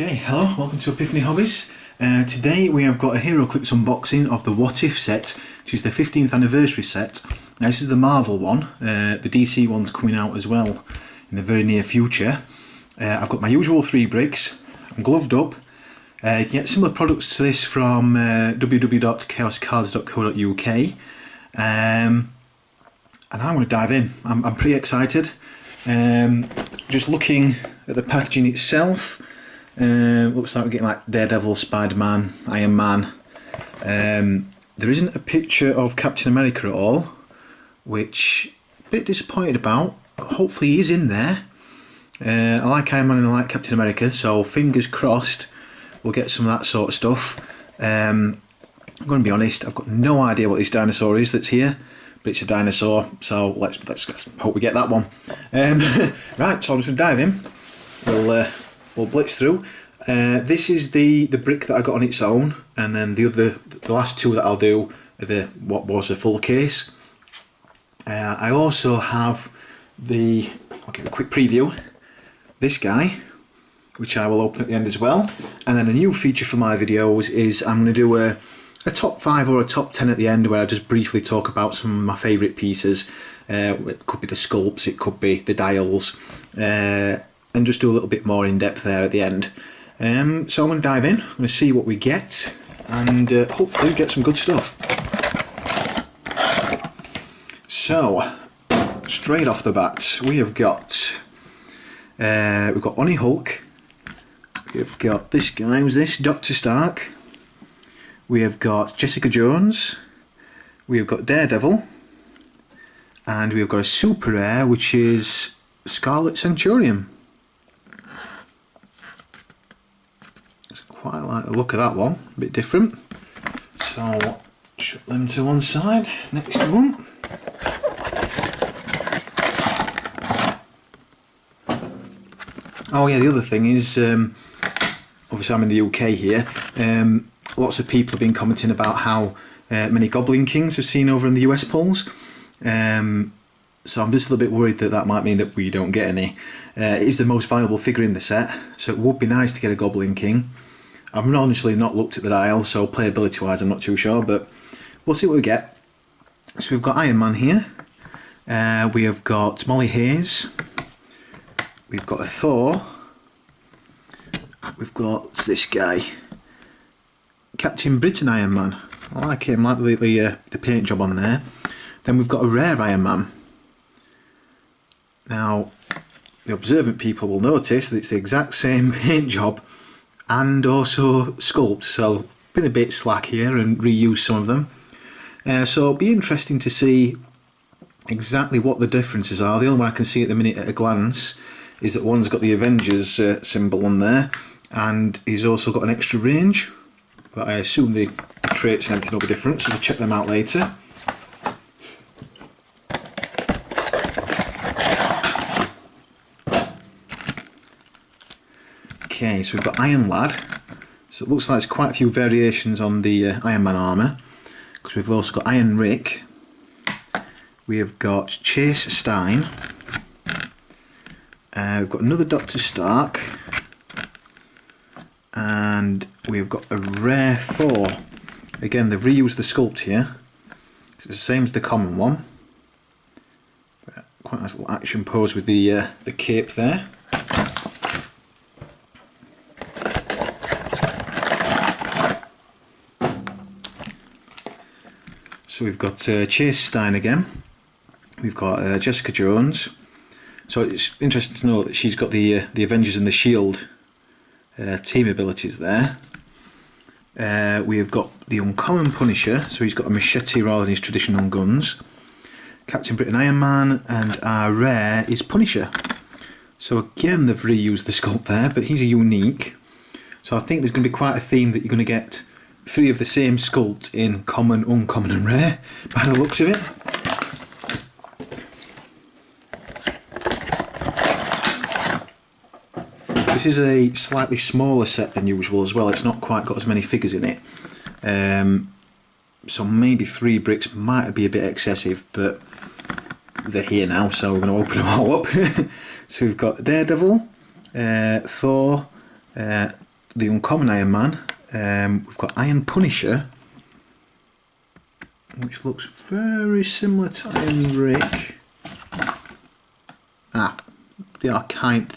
Okay, hello, welcome to Epiphany Hobbies. Today we have got a Heroclix unboxing of the What If set, which is the 15th anniversary set. Now this is the Marvel one, the DC one's coming out as well in the very near future. I've got my usual 3 bricks, I'm gloved up. You can get similar products to this from www.chaoscards.co.uk, and I'm going to dive in. I'm pretty excited. Just looking at the packaging itself, looks like we're getting like Daredevil, Spider-Man, Iron Man. There isn't a picture of Captain America at all, which I'm a bit disappointed about. Hopefully he's in there. I like Iron Man and I like Captain America, so fingers crossed we'll get some of that sort of stuff. I'm going to be honest, I've got no idea what this dinosaur is that's here, but it's a dinosaur, so let's hope we get that one. Right, so I'm just going to dive in. We'll blitz through. This is the brick that I got on its own, and then the last 2 that I'll do are what was a full case. I also have I'll give a quick preview, this guy, which I will open at the end as well. And then a new feature for my videos is I'm going to do a top 5 or a top 10 at the end, where I just briefly talk about some of my favourite pieces. It could be the sculpts, it could be the dials, and just do a little bit more in depth there at the end. So I'm going to dive in, I'm going to see what we get, and hopefully get some good stuff. So, straight off the bat, we've got Oni Hulk, we've got this guy, who's this, Dr. Stark, we have got Jessica Jones, we have got Daredevil, and we've got a super rare, which is Scarlet Centurion. Quite like the look of that one, a bit different. So shut them to one side. Next one. Oh yeah, the other thing is, obviously I'm in the UK here. Lots of people have been commenting about how many Goblin Kings have seen over in the US polls. So I'm just a little bit worried that might mean that we don't get any. It is the most valuable figure in the set, so it would be nice to get a Goblin King. I've honestly not looked at the dial, so playability wise I'm not too sure, but we'll see what we get. So we've got Iron Man here, we have got Molly Hayes, we've got a Thor, we've got this guy, Captain Britain Iron Man. I like him, I like the paint job on there. Then we've got a rare Iron Man. Now, the observant people will notice that it's the exact same paint job and also sculpt, so been a bit slack here and reused some of them. So it'll be interesting to see exactly what the differences are. The only one I can see at the minute at a glance is that one's got the Avengers symbol on there, and he's also got an extra range, but I assume the traits and everything will be different, so we'll check them out later. Okay, so we've got Iron Lad, so it looks like there's quite a few variations on the Iron Man armour, because we've also got Iron Rick, we have got Chase Stein, we've got another Dr. Stark, and we've got a rare Thor. Again, they've reused the sculpt here, it's the same as the common one. Quite a nice little action pose with the cape there. So we've got Chase Stein again, we've got Jessica Jones. So it's interesting to know that she's got the Avengers and the Shield team abilities there. We have got the uncommon Punisher, so he's got a machete rather than his traditional guns. Captain Britain Iron Man, and our rare is Punisher. So again they've reused the sculpt there, but he's a unique. So I think there's going to be quite a theme that you're going to get 3 of the same sculpt in common, uncommon and rare, by the looks of it. This is a slightly smaller set than usual as well, it's not quite got as many figures in it. So maybe 3 bricks might be a bit excessive, but they're here now, so we're going to open them all up. So we've got Daredevil, Thor, the uncommon Iron Man. We've got Iron Punisher, which looks very similar to Iron Rick. They are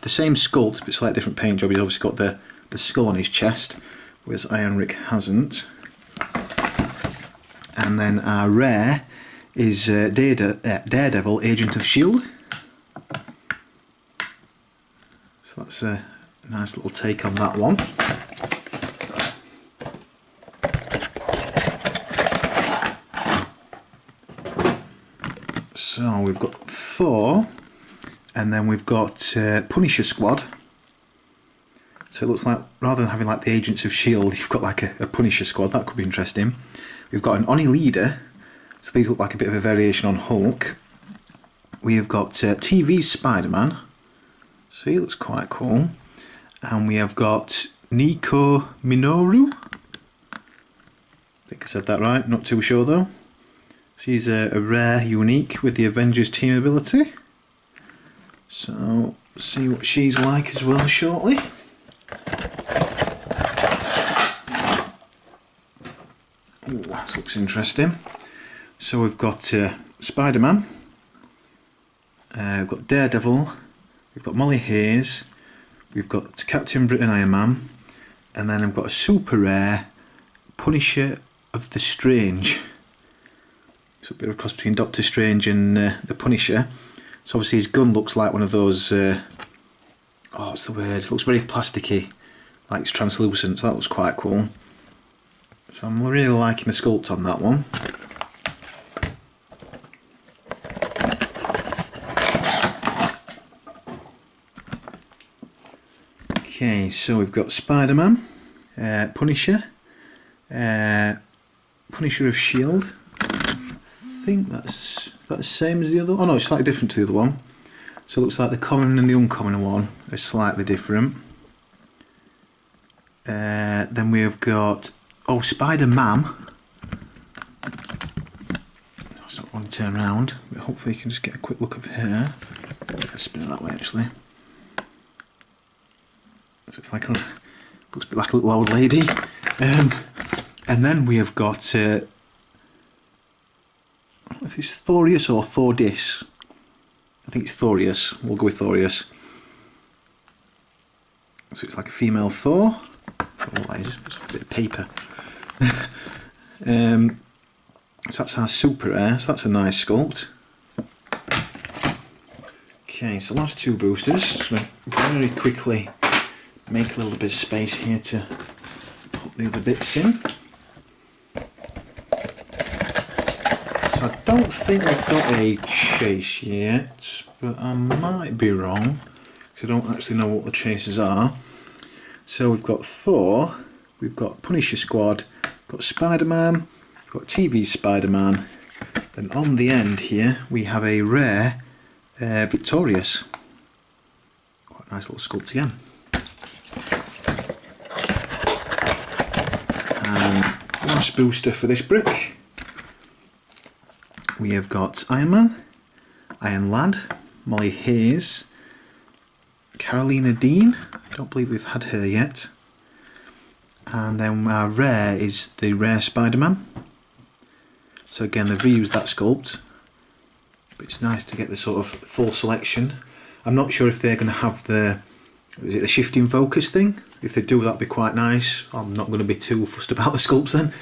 the same sculpt, but slightly different paint job. He's obviously got the skull on his chest, whereas Iron Rick hasn't. And then our rare is Daredevil, Agent of S.H.I.E.L.D. So that's a nice little take on that one. So we've got Thor, and then we've got Punisher Squad. So it looks like, rather than having like the Agents of S.H.I.E.L.D., you've got like a Punisher Squad. That could be interesting. We've got an Oni Leader, so these look like a bit of a variation on Hulk. We have got TV Spider-Man, so he looks quite cool. And we have got Nico Minoru. I think I said that right, not too sure though. She's a rare unique with the Avengers team ability. So, see what she's like as well shortly. Ooh, this looks interesting. So we've got Spider-Man, we've got Daredevil, we've got Molly Hayes, we've got Captain Britain Iron Man, and then I've got a super rare Punisher of the Strange. So a bit of a cross between Doctor Strange and the Punisher. So obviously his gun looks like one of those, what's the word? It looks very plasticky, like it's translucent, so that looks quite cool. So I'm really liking the sculpt on that one. Okay, so we've got Spider-Man, Punisher, Punisher of S.H.I.E.L.D. I think that's the same as the other one. Oh no, it's slightly different to the other one. So it looks like the common and the uncommon one are slightly different. Then we have got Spider-Man. That's not one to turn around, but hopefully you can just get a quick look of her. If I spin it that way actually. So it's like looks a bit like a little old lady. And then we have got I don't know if it's Thorius or Thordis. I think it's Thorius. We'll go with Thorius. So it's like a female Thor. It's a bit of paper. So that's our super rare. So that's a nice sculpt. Okay, so last two boosters. So very quickly make a little bit of space here to put the other bits in. So I don't think we've got a chase yet, but I might be wrong because I don't actually know what the chases are. So we've got Thor, we've got Punisher Squad, we've got Spider-Man, we've got TV Spider-Man, and on the end here we have a rare Victorious. Quite a nice little sculpt again. And last booster for this brick, we have got Iron Man, Iron Lad, Molly Hayes, Carolina Dean, I don't believe we've had her yet, and then our rare is the rare Spider-Man. So again, they've reused that sculpt, but it's nice to get the sort of full selection. I'm not sure if they're going to have the shifting focus thing. If they do, that'd be quite nice. I'm not going to be too fussed about the sculpts then.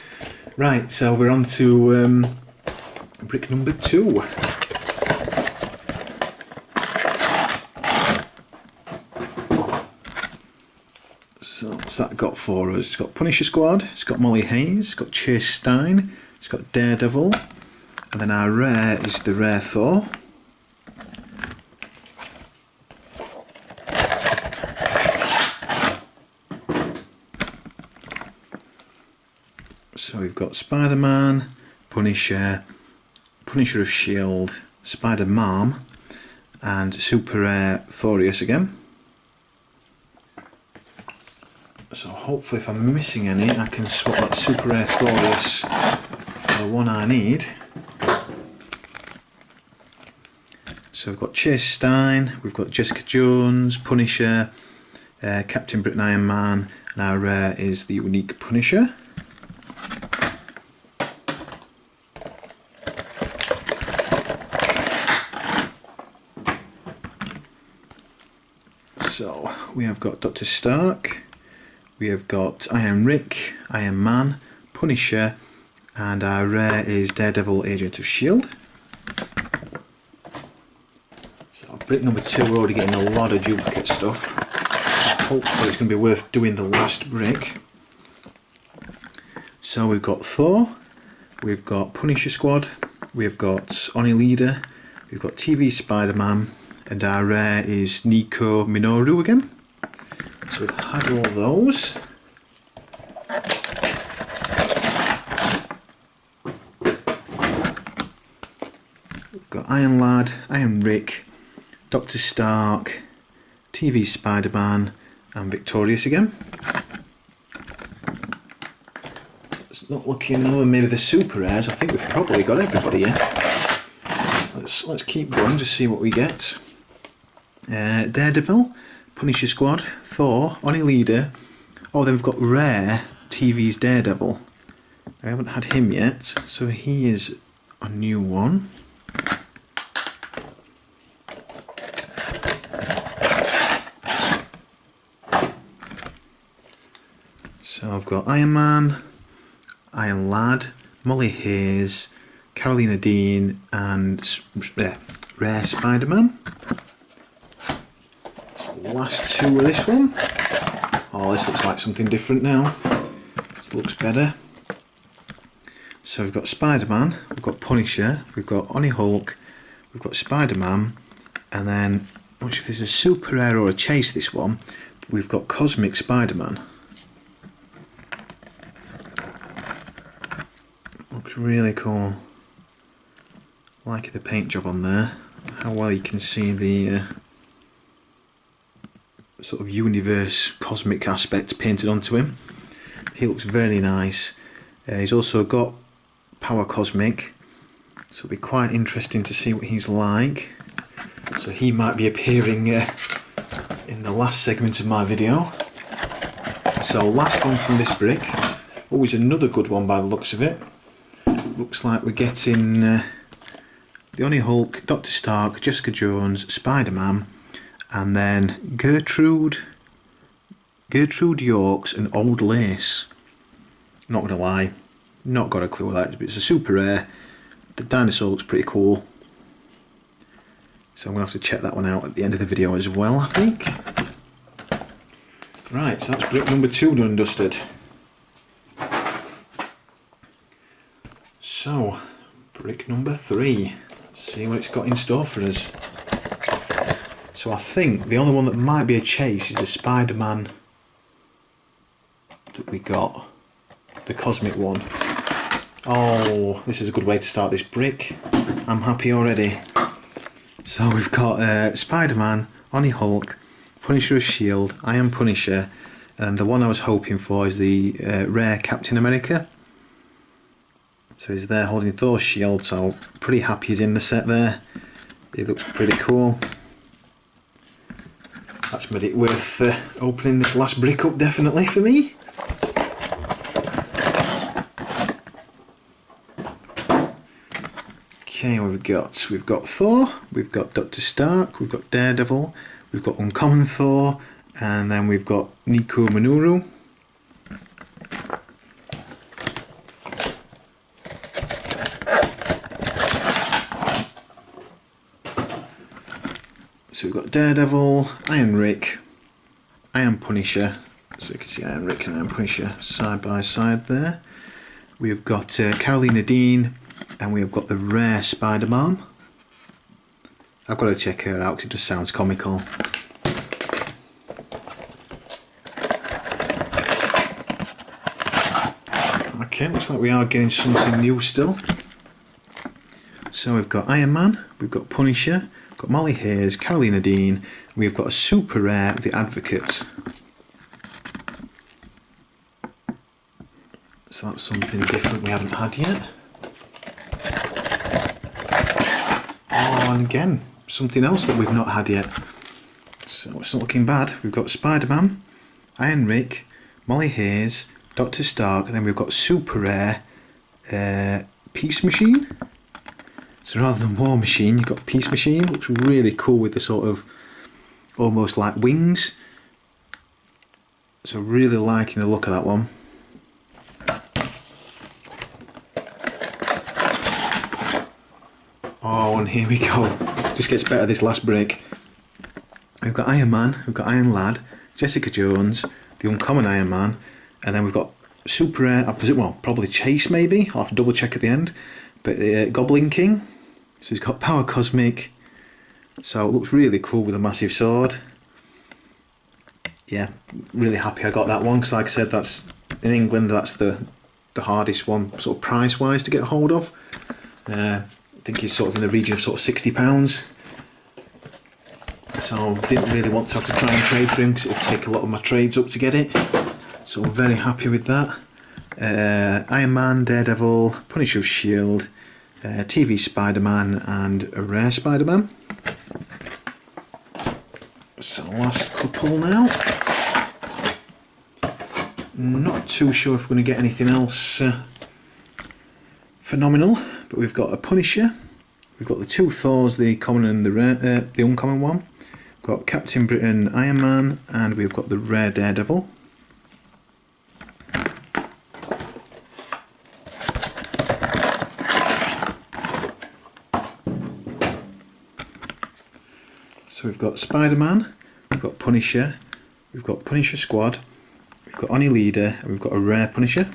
Right, so we're on to brick number 2. So what's that got for us? It's got Punisher Squad, it's got Molly Hayes, it's got Chase Stein, it's got Daredevil, and then our rare is the rare Thor. So we've got Spider-Man, Punisher, Punisher of S.H.I.E.L.D., Spider-Man, and super rare Thorius again. So hopefully if I'm missing any, I can swap that super rare Thorius for the one I need. So we've got Chase Stein, we've got Jessica Jones, Punisher, Captain Britain Iron Man, and our rare is the unique Punisher. So we have got Dr. Stark, we have got Iron Rick, Iron Man, Punisher, and our rare is Daredevil, Agent of S.H.I.E.L.D. So brick number 2, we're already getting a lot of duplicate stuff. Hopefully it's going to be worth doing the last brick. So we've got Thor, we've got Punisher Squad, we've got Oni Leader, we've got TV Spider-Man, and our rare is Nico Minoru again. So we've had all those. We've got Iron Lad, Iron Rick, Dr. Stark, TV Spider-Man, and Victorious again. It's not looking other than maybe the super rares. I think we've probably got everybody in. Let's keep going to see what we get. Daredevil, Punisher Squad, Thor, Oni Leader. Oh, then we've got rare TV's Daredevil. I haven't had him yet, so he is a new one. So I've got Iron Man, Iron Lad, Molly Hayes, Carolina Dean, and rare Spider-Man. Last two of this one. Oh, this looks like something different now. This looks better. So we've got Spider-Man, we've got Punisher, we've got Oni Hulk, we've got Spider-Man, and then, I'm not sure if this is a super rare or a chase, this one, we've got Cosmic Spider-Man. Looks really cool. I like the paint job on there. How well you can see the sort of universe cosmic aspect painted onto him. He looks very nice. He's also got power cosmic, so it'll be quite interesting to see what he's like. So he might be appearing in the last segment of my video. So last one from this brick. Always another good one by the looks of it. Looks like we're getting the Oni Hulk, Dr. Stark, Jessica Jones, Spider-Man, and then Gertrude Yorks and Old Lace. Not gonna lie, not got a clue what that is, but it's a super rare. The dinosaur looks pretty cool, so I'm gonna have to check that one out at the end of the video as well, I think. Right, so that's brick number 2 done and dusted. So brick number 3. Let's see what it's got in store for us. So I think the only one that might be a chase is the Spider-Man that we got, the cosmic one. Oh, this is a good way to start this brick. I'm happy already. So we've got Spider-Man, Oni Hulk, Punisher of S.H.I.E.L.D., I Am Punisher, and the one I was hoping for is the rare Captain America. So he's there holding Thor's shield, so pretty happy he's in the set there. He looks pretty cool. That's made it worth opening this last brick up, definitely, for me. Okay, we've got Thor, we've got Dr. Stark, we've got Daredevil, we've got Uncommon Thor, and then we've got Nico Minoru. So we've got Daredevil, Iron Rick, Iron Punisher, so you can see Iron Rick and Iron Punisher side by side there. We've got Carolina Dean, and we've got the rare Spider-Man. I've got to check her out because it just sounds comical. Okay, looks like we are getting something new still. So we've got Iron Man, we've got Punisher, we've got Molly Hayes, Carolina Dean, we've got a super rare, the Advocate. So that's something different we haven't had yet. Oh, and again, something else that we've not had yet. So it's not looking bad. We've got Spider-Man, Iron Rick, Molly Hayes, Dr. Stark, and then we've got Super Rare Peace Machine. So rather than War Machine, you've got Peace Machine. Looks really cool with the sort of almost like wings. So really liking the look of that one. Oh, and here we go. It just gets better this last break. We've got Iron Man, we've got Iron Lad, Jessica Jones, the Uncommon Iron Man, and then we've got Super Rare, I presume, well, probably Chase maybe. I'll have to double check at the end. But the Goblin King. So he's got Power Cosmic. So it looks really cool with a massive sword. Yeah, really happy I got that one, because like I said, that's in England, that's the hardest one sort of price wise to get hold of. I think he's sort of in the region of sort of £60. So didn't really want to have to try and trade for him, because it would take a lot of my trades up to get it. So very happy with that. Iron Man, Daredevil, Punisher of S.H.I.E.L.D., TV Spider-Man and a rare Spider-Man. So last couple now. Not too sure if we're going to get anything else phenomenal, but we've got a Punisher, we've got the two Thors, the common and the rare, the uncommon one. We've got Captain Britain, Iron Man, and we've got the rare Daredevil. So we've got Spider-Man, we've got Punisher, we've got Punisher Squad, we've got Oni Leader, and we've got a rare Punisher.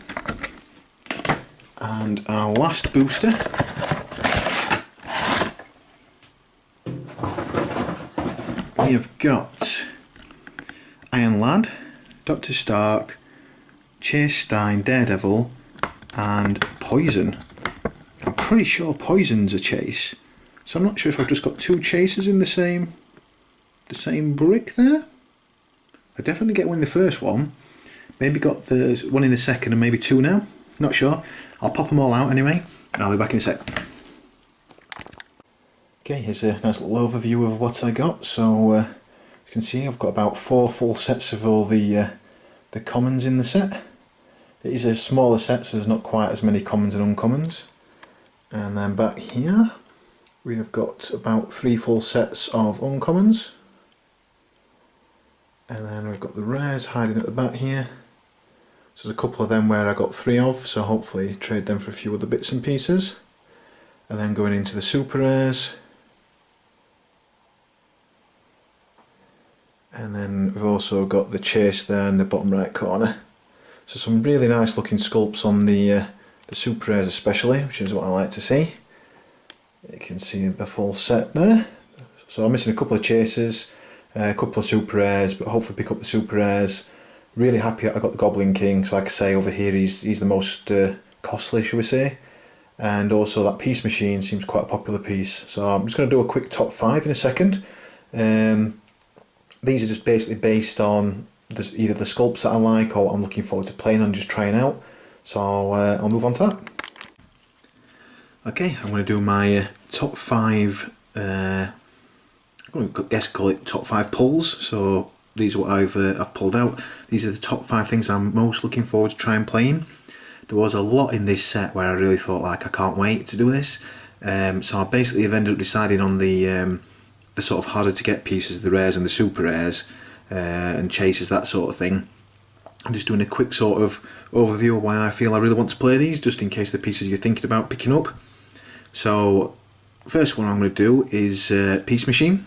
And our last booster we have got Iron Lad, Dr. Stark, Chase Stein, Daredevil, and Poison. I'm pretty sure Poison's a Chase, so I'm not sure if I've just got two Chases in the same brick there. I definitely get one in the first one, maybe got the one in the second and maybe two now, not sure. I'll pop them all out anyway and I'll be back in a sec. Okay, here's a nice little overview of what I got. So as you can see, I've got about 4 full sets of all the commons in the set. It is a smaller set, so there's not quite as many commons and uncommons. And then back here we have got about 3 full sets of uncommons. And then we've got the rares hiding at the back here. So there's a couple of them where I got 3 of, so hopefully trade them for a few other bits and pieces. And then going into the super rares. And then we've also got the Chase there in the bottom right corner. So some really nice looking sculpts on the super rares especially, which is what I like to see. You can see the full set there. So I'm missing a couple of Chases, a couple of super rares, but hopefully pick up the super rares. Really happy that I got the Goblin King, because like I say, over here he's the most costly, shall we say. And also that Peace Machine seems quite a popular piece. So I'm just going to do a quick top 5 in a second. These are just basically based on either the sculpts that I like or what I'm looking forward to playing and just trying out. So I'll move on to that. Okay, I'm going to do my top 5, I'm going to guess call it top 5 pulls. So these are what I've pulled out. These are the top 5 things I'm most looking forward to trying playing. There was a lot in this set where I really thought, like, I can't wait to do this. So I basically have ended up deciding on the sort of harder to get pieces, the rares and the super rares, and chases, that sort of thing. I'm just doing a quick sort of overview of why I feel I really want to play these, just in case the pieces you're thinking about picking up. So first one I'm going to do is Peace Machine.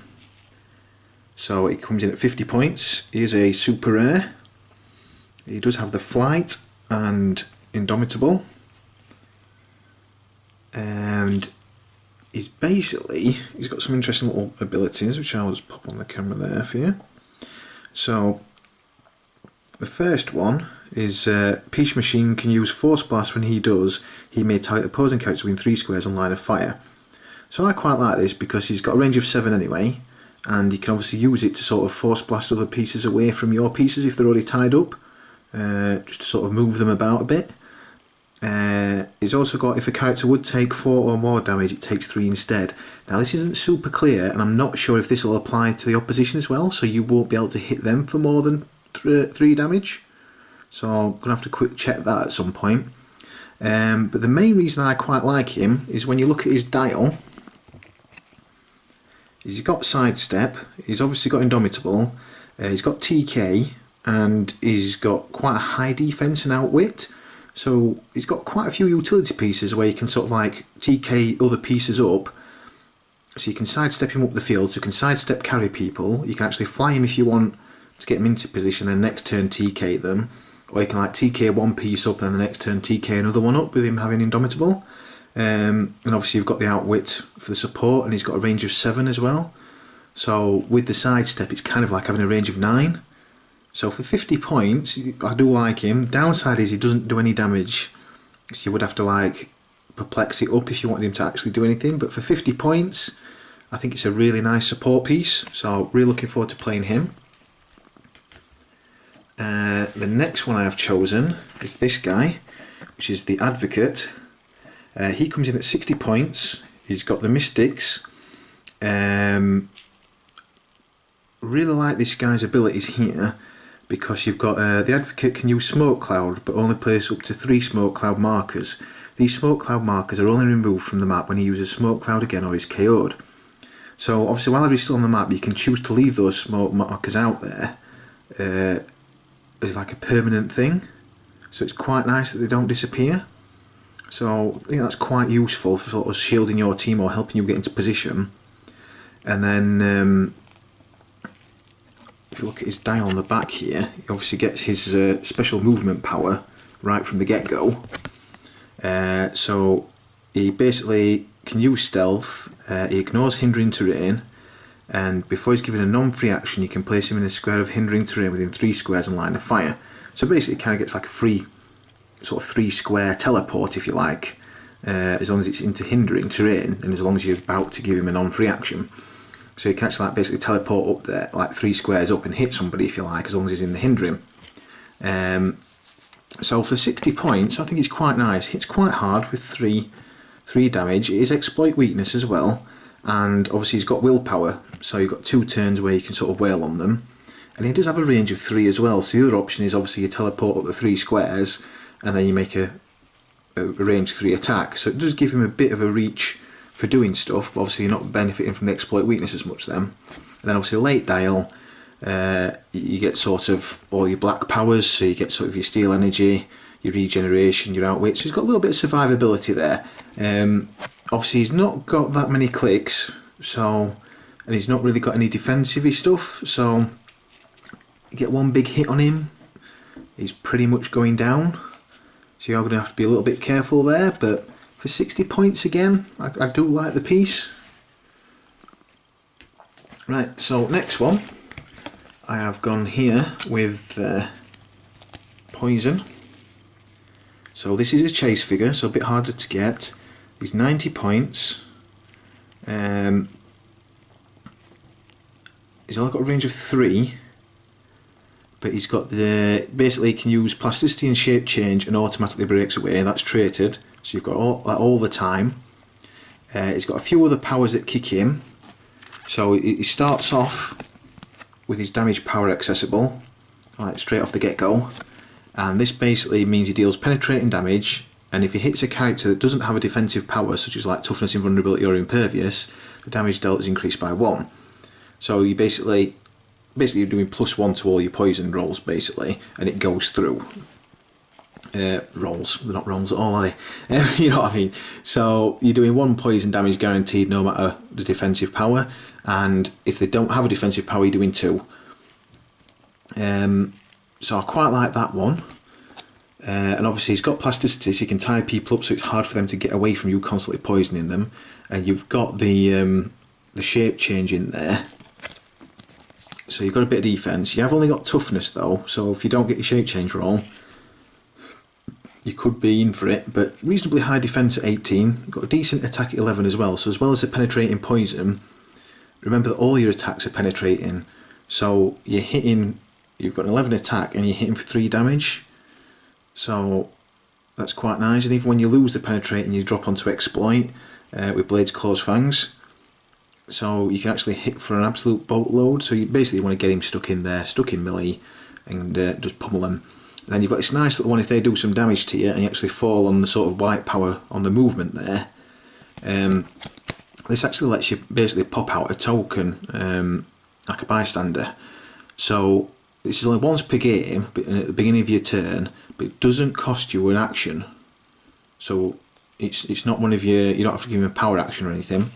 So it comes in at 50 points. Here's a super rare. He does have the flight and indomitable, and he's got some interesting little abilities, which I'll just pop on the camera there for you. So the first one is Peace Machine can use Force Blast. When he does, he may target opposing characters within 3 squares on line of fire. So I quite like this because he's got a range of 7 anyway, and you can obviously use it to sort of Force Blast other pieces away from your pieces if they're already tied up, just to sort of move them about a bit. He's also got, if a character would take 4 or more damage, it takes 3 instead. Now this isn't super clear, and I'm not sure if this will apply to the opposition as well, so you won't be able to hit them for more than 3 damage. so I'm going to have to quick check that at some point. But the main reason I quite like him is when you look at his dial, he's got sidestep, he's obviously got indomitable, he's got TK, and he's got quite a high defense and outwit. So he's got quite a few utility pieces where you can sort of like TK other pieces up. So you can sidestep him up the field, so you can sidestep carry people, you can actually fly him if you want to get him into position, then next turn TK them, or you can like TK one piece up and then the next turn TK another one up with him having indomitable. And obviously you've got the outwit for the support, and he's got a range of 7 as well. So with the sidestep it's kind of like having a range of 9. So for 50 points I do like him. Downside is he doesn't do any damage, so you would have to like perplex it up if you wanted him to actually do anything, but for 50 points I think it's a really nice support piece, so really looking forward to playing him. The next one I have chosen is this guy, which is the Advocate. He comes in at 60 points, he's got the Mystics. Really like this guy's abilities here, because you've got the Advocate can use Smoke Cloud but only place up to 3 Smoke Cloud markers. These Smoke Cloud markers are only removed from the map when he uses Smoke Cloud again or is KO'd. So obviously while he's still on the map you can choose to leave those smoke markers out there as like a permanent thing. So it's quite nice that they don't disappear. So I think that's quite useful for sort of shielding your team or helping you get into position. And then if you look at his dial on the back here, he obviously gets his special movement power right from the get-go. So he basically can use stealth, he ignores hindering terrain, and before he's given a non-free action you can place him in a square of hindering terrain within 3 squares and line of fire. So basically it kind of gets like a free sort of 3 square teleport if you like, as long as it's into hindering terrain and as long as you're about to give him a non-free action. So you can actually like basically teleport up there like 3 squares up and hit somebody if you like, as long as he's in the hindering. So for 60 points I think it's quite nice. Hits quite hard with 3 damage. It is exploit weakness as well, and obviously he's got willpower, so you've got 2 turns where you can sort of wail on them, and he does have a range of 3 as well. So the other option is obviously you teleport up the 3 squares and then you make a range 3 attack, so it does give him a bit of a reach for doing stuff, but obviously you're not benefiting from the exploit weakness as much then. And then obviously late dial, you get sort of all your black powers, so you get sort of your steel energy, your regeneration, your outwit, so he's got a little bit of survivability there. Obviously he's not got that many clicks, so, and he's not really got any defensive stuff, so you get one big hit on him, he's pretty much going down. So you're going to have to be a little bit careful there, but for 60 points again, I do like the piece. Right, so next one, I have gone here with Poison. So this is a chase figure, so a bit harder to get. He's 90 points. He's only got a range of 3. But he's got the, basically he can use plasticity and shape change and automatically breaks away, that's traded, so you've got all the time. He's got a few other powers that kick in, so he starts off with his damage power accessible, like straight off the get-go, and this basically means he deals penetrating damage, and if he hits a character that doesn't have a defensive power such as like toughness, invulnerability or impervious, the damage dealt is increased by 1. So you basically you're doing +1 to all your poison rolls basically, and it goes through. Rolls, they're not rolls at all, are they? You know what I mean? So you're doing 1 poison damage guaranteed no matter the defensive power, and if they don't have a defensive power you're doing 2. So I quite like that one. And obviously he's got plasticity, so you can tie people up so it's hard for them to get away from you constantly poisoning them, and you've got the shape change in there. So you've got a bit of defense. You have only got toughness though, so if you don't get your shape change roll, you could be in for it, but reasonably high defense at 18. You've got a decent attack at 11 as well, so as well as the penetrating poison, remember that all your attacks are penetrating, so you're hitting, you've got an 11 attack and you're hitting for 3 damage, so that's quite nice. And even when you lose the penetrating you drop onto exploit with Blades, Claws, Fangs. So you can actually hit for an absolute boatload, so you basically want to get him stuck in there, stuck in melee, and just pummel them. Then you've got this nice little one if they do some damage to you and you actually fall on the sort of white power on the movement there. This actually lets you basically pop out a token like a bystander. So this is only once per game, but at the beginning of your turn, but it doesn't cost you an action. So it's not one of your, you don't have to give him a power action or anything.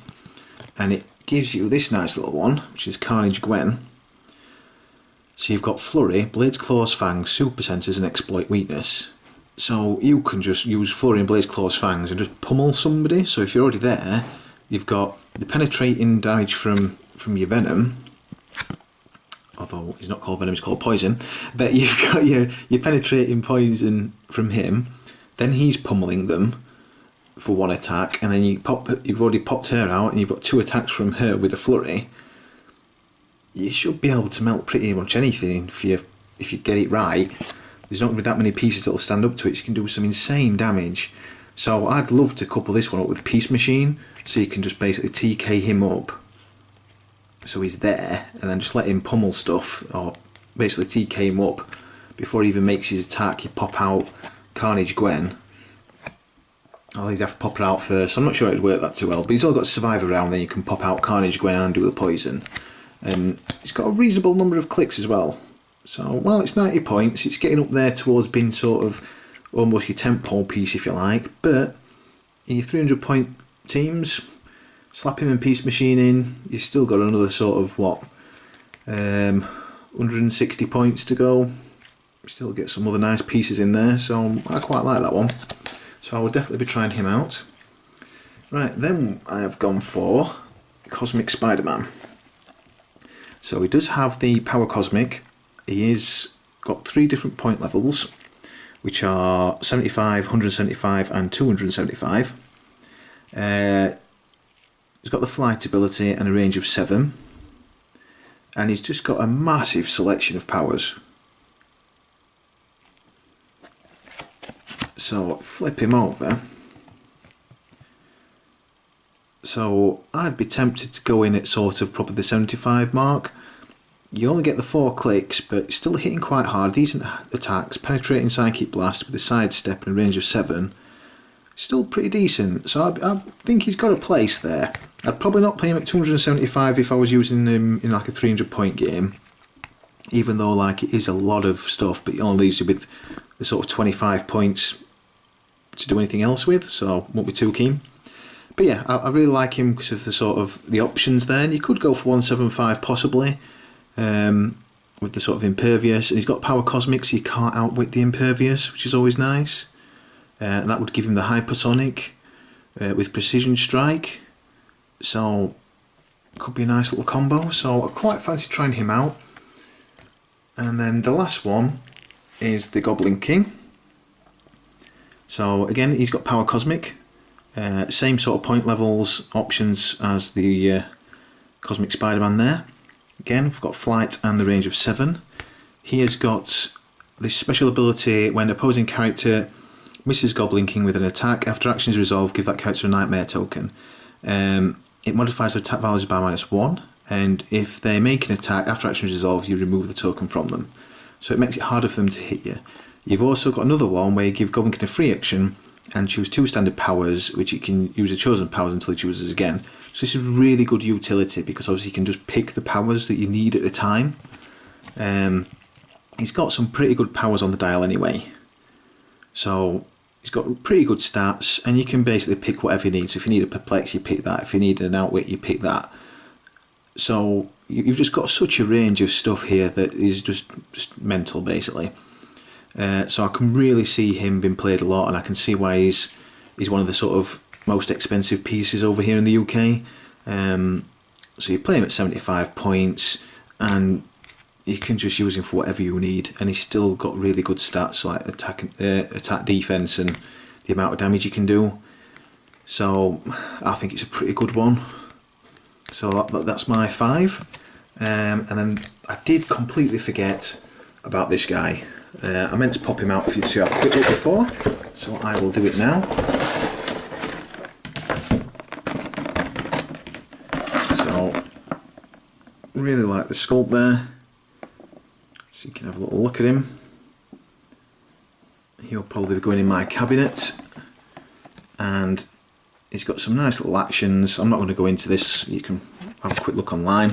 And it gives you this nice little one, which is Carnage Gwen. So you've got Flurry, Blades, Claws, Fangs, Super Senses and Exploit Weakness. So you can just use Flurry and Blades, Claws, Fangs and just pummel somebody. So if you're already there, you've got the penetrating damage from your Venom, although he's not called Venom, he's called Poison, but you've got your penetrating poison from him, then he's pummeling them for one attack, and then you've already popped her out and you've got 2 attacks from her with a Flurry. You should be able to melt pretty much anything if you get it right. There's not going to be that many pieces that will stand up to it, so you can do some insane damage. So I'd love to couple this one up with Peace Machine, so you can just basically TK him up so he's there, and then just let him pummel stuff, or basically TK him up before he even makes his attack. You pop out Carnage Gwen. I'll have to pop her out first. I'm not sure it'd work that too well, but he's all got to survive around, then you can pop out Carnage Gwen and do the poison. And it's got a reasonable number of clicks as well. So while it's 90 points, it's getting up there towards being sort of almost your tentpole piece if you like, but in your 300 point teams, slap him and Peace Machine in, you've still got another sort of, what, 160 points to go. Still get some other nice pieces in there, so I quite like that one. So I will definitely be trying him out. Right, then I have gone for Cosmic Spider-Man. So he does have the Power Cosmic. He is got 3 different point levels, which are 75, 175 and 275. He's got the flight ability and a range of 7. And he's just got a massive selection of powers. So flip him over. So I'd be tempted to go in at sort of probably the 75 mark. You only get the 4 clicks, but still hitting quite hard. Decent attacks, penetrating Psychic Blast with a sidestep and a range of 7. Still pretty decent. So I think he's got a place there. I'd probably not play him at 275 if I was using him in like a 300 point game. Even though like it is a lot of stuff, but he only leaves you with the sort of 25 points to do anything else with, so won't be too keen. But yeah, I really like him because of the sort of the options there. And you could go for 175 possibly, with the sort of Impervious, and he's got Power Cosmic, so you can't outwit the Impervious, which is always nice. And that would give him the Hypersonic with Precision Strike, so could be a nice little combo. So I quite fancy trying him out. And then the last one is the Goblin King. So again, he's got Power Cosmic, same sort of point levels, options as the Cosmic Spider-Man there. Again, we've got flight and the range of 7. He has got this special ability: when opposing character misses Goblin King with an attack, after action is resolved, give that character a Nightmare token. It modifies their attack values by -1, and if they make an attack after action is resolved, you remove the token from them. So it makes it harder for them to hit you. You've also got another one where you give Goblin King a free action and choose 2 standard powers, which you can use the chosen powers until he chooses again. So this is really good utility because obviously you can just pick the powers that you need at the time. He's got some pretty good powers on the dial anyway. So he's got pretty good stats, and you can basically pick whatever you need. So if you need a Perplex, you pick that. If you need an Outwit, you pick that. So you've just got such a range of stuff here that is just mental, basically. So I can really see him being played a lot, and I can see why he's one of the sort of most expensive pieces over here in the UK. So you play him at 75 points, and you can just use him for whatever you need, and he's still got really good stats like attack, defense, and the amount of damage you can do. So I think it's a pretty good one. So that's my 5. And then I did completely forget about this guy. I meant to pop him out for you to have a quick look before, so I will do it now. So really like the sculpt there. So you can have a little look at him. he'll probably be going in my cabinet, and he's got some nice little actions. I'm not going to go into this, you can have a quick look online,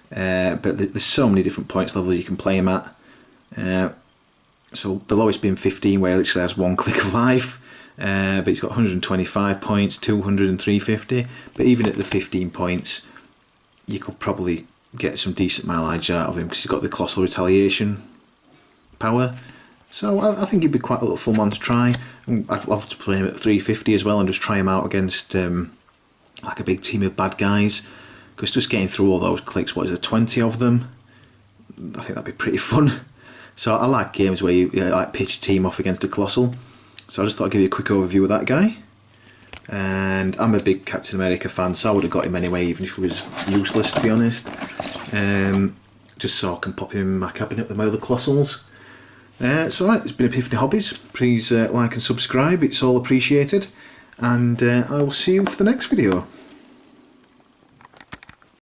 but there's so many different points levels you can play him at. So the lowest being 15, where he literally has 1 click of life, but he's got 125 points, 200 and 350, but even at the 15 points you could probably get some decent mileage out of him because he's got the colossal retaliation power. So I think he'd be quite a little fun one to try. I'd love to play him at 350 as well and just try him out against like a big team of bad guys, because just getting through all those clicks, what is it, 20 of them, I think that'd be pretty fun. So I like games where you like pitch a team off against a colossal. So I just thought I'd give you a quick overview of that guy. And I'm a big Captain America fan, so I would have got him anyway, even if he was useless, to be honest. Just so I can pop him in my cabinet with my other colossals. So right, it's been Epiphany Hobbies. Please like and subscribe, it's all appreciated. And I will see you for the next video.